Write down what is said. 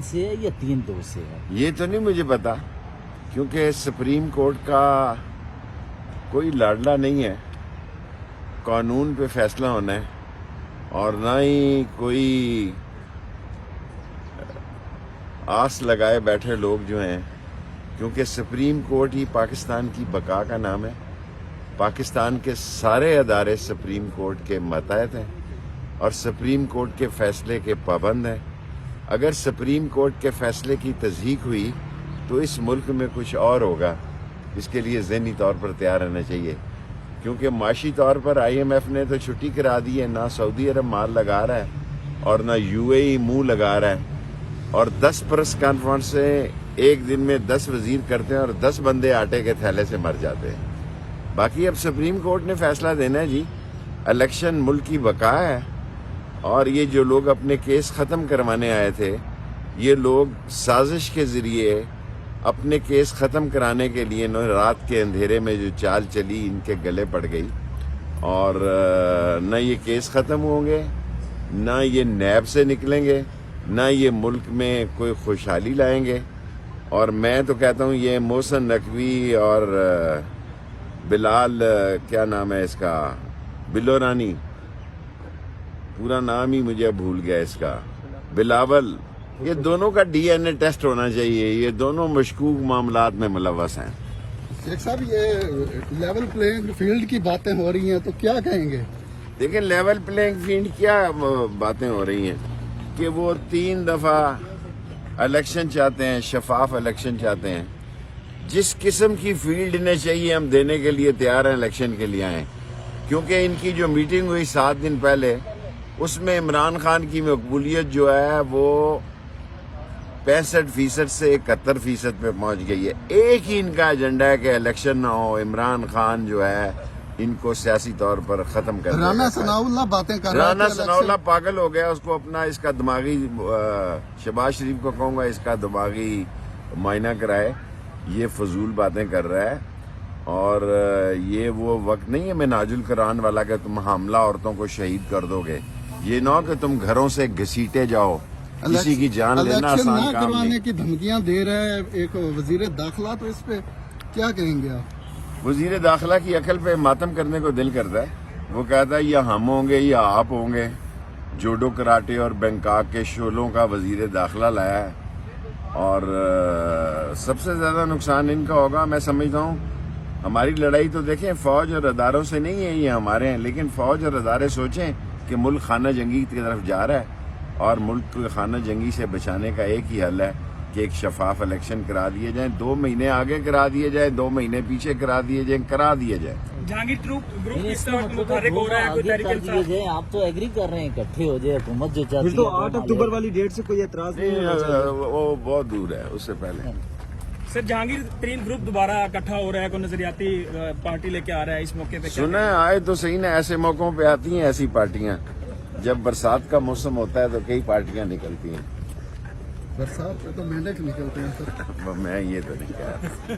سے ہے یا 3-2 سے ہے؟ یہ تو نہیں مجھے پتا، کیونکہ سپریم کورٹ کا کوئی لاڈلا نہیں ہے، قانون پہ فیصلہ ہونا ہے، اور نہ ہی کوئی آس لگائے بیٹھے لوگ جو ہیں، کیونکہ سپریم کورٹ ہی پاکستان کی بقا کا نام ہے۔ پاکستان کے سارے ادارے سپریم کورٹ کے ماتحت ہیں اور سپریم کورٹ کے فیصلے کے پابند ہیں۔ اگر سپریم کورٹ کے فیصلے کی تصدیق ہوئی تو اس ملک میں کچھ اور ہوگا، اس کے لیے ذہنی طور پر تیار رہنا چاہیے، کیونکہ معاشی طور پر IMF نے تو چھٹی کرا دی ہے، نہ سعودی عرب مال لگا رہا ہے اور نہ UAE منہ لگا رہا ہے، اور 10 پریس کانفرنس سے ایک دن میں 10 وزیر کرتے ہیں اور 10 بندے آٹے کے تھیلے سے مر جاتے ہیں۔ باقی اب سپریم کورٹ نے فیصلہ دینا ہے جی، الیکشن ملک کی بقا ہے، اور یہ جو لوگ اپنے کیس ختم کروانے آئے تھے، یہ لوگ سازش کے ذریعے اپنے کیس ختم کرانے کے لیے رات کے اندھیرے میں جو چال چلی ان کے گلے پڑ گئی، اور نہ یہ کیس ختم ہوں گے، نہ یہ نیب سے نکلیں گے، نہ یہ ملک میں کوئی خوشحالی لائیں گے۔ اور میں تو کہتا ہوں یہ محسن نقوی اور بلال کیا نام ہے اس کا، بلو رانی، پورا نام ہی مجھے بھول گیا اس کا، بلاول، یہ دونوں کا DNA ٹیسٹ ہونا چاہیے، یہ دونوں مشکوک معاملات میں ملوث ہیں۔ شیخ صاحب، یہ لیول پلینگ فیلڈ کی باتیں ہو رہی ہیں تو کیا کہیں گے؟ دیکھیں لیول پلینگ فیلڈ کیا باتیں ہو رہی ہیں کہ وہ 3 دفعہ الیکشن چاہتے ہیں، شفاف الیکشن چاہتے ہیں، جس قسم کی فیلڈ انہیں چاہیے ہم دینے کے لیے تیار ہیں، الیکشن کے لیے آئیں، کیونکہ ان کی جو میٹنگ ہوئی 7 دن پہلے، اس میں عمران خان کی مقبولیت جو ہے وہ 65% سے 71% پہ پہنچ گئی ہے۔ ایک ہی ان کا ایجنڈا ہے کہ الیکشن نہ ہو، عمران خان جو ہے ان کو سیاسی طور پر ختم کر دے۔ رانا ثناء اللہ باتیں کر رہا ہے، رانا ثناء اللہ پاگل ہو گیا، اس کو اپنا اس کا دماغی، شہباز شریف کو کہوں گا اس کا دماغی معائنہ کرائے، یہ فضول باتیں کر رہا ہے، اور یہ وہ وقت نہیں ہے منہاج القرآن والا کہ تم حاملہ عورتوں کو شہید کر دو گے، یہ نہ ہو کہ تم گھروں سے گھسیٹے جاؤ، کسی کی جان لینا آسان الیکشن نہ کام کروانے نہیں۔ کی دھمکیاں دے رہا ہے ایک وزیر داخلہ، تو اس پہ کیا کہیں گے آپ؟ وزیر داخلہ کی عقل پہ ماتم کرنے کو دل کرتا ہے، وہ کہتا ہے یا ہم ہوں گے یا آپ ہوں گے۔ جوڈو کراٹے اور بینکاک کے شعلوں کا وزیر داخلہ لایا ہے، اور سب سے زیادہ نقصان ان کا ہوگا، میں سمجھتا ہوں۔ ہماری لڑائی تو دیکھیں فوج اور اداروں سے نہیں ہے، یہ ہمارے ہیں، لیکن فوج اور ادارے سوچیں کہ ملک خانہ جنگی کی طرف جا رہا ہے، اور ملک کو خانہ جنگی سے بچانے کا ایک ہی حل ہے کہ ایک شفاف الیکشن کرا دیے جائیں، 2 مہینے آگے کرا دیے جائیں، 2 مہینے پیچھے کرا دیے جائیں، کرا دیے جائیں۔ جہانگیر گروپ اس اس کا طرح مطلب متحرک ہو رہا ہے، کوئی آگے تحریک کر دیے انصاف؟ جائیں، آپ تو ایگری کر رہے ہیں اکٹھے ہو جائے، حکومت جو چاہتی ہے تو 8 اکتوبر والی ڈیٹ سے کوئی اعتراض نہیں ہے؟ وہ بہت دور ہے، اس سے پہلے۔ سر جہانگیر ترین گروپ دوبارہ اکٹھا ہو رہا ہے، کوئی نظریاتی پارٹی لے کے آ رہا ہے اس موقع پہ؟ سنا آئے تو صحیح نا، ایسے موقعوں پہ آتی ہیں ایسی پارٹیاں، جب برسات کا موسم ہوتا ہے تو کئی پارٹیاں نکلتی ہیں۔ برسات پہ تو مینڈک نکلتے ہیں سر۔ میں یہ تو نہیں کہہ رہا۔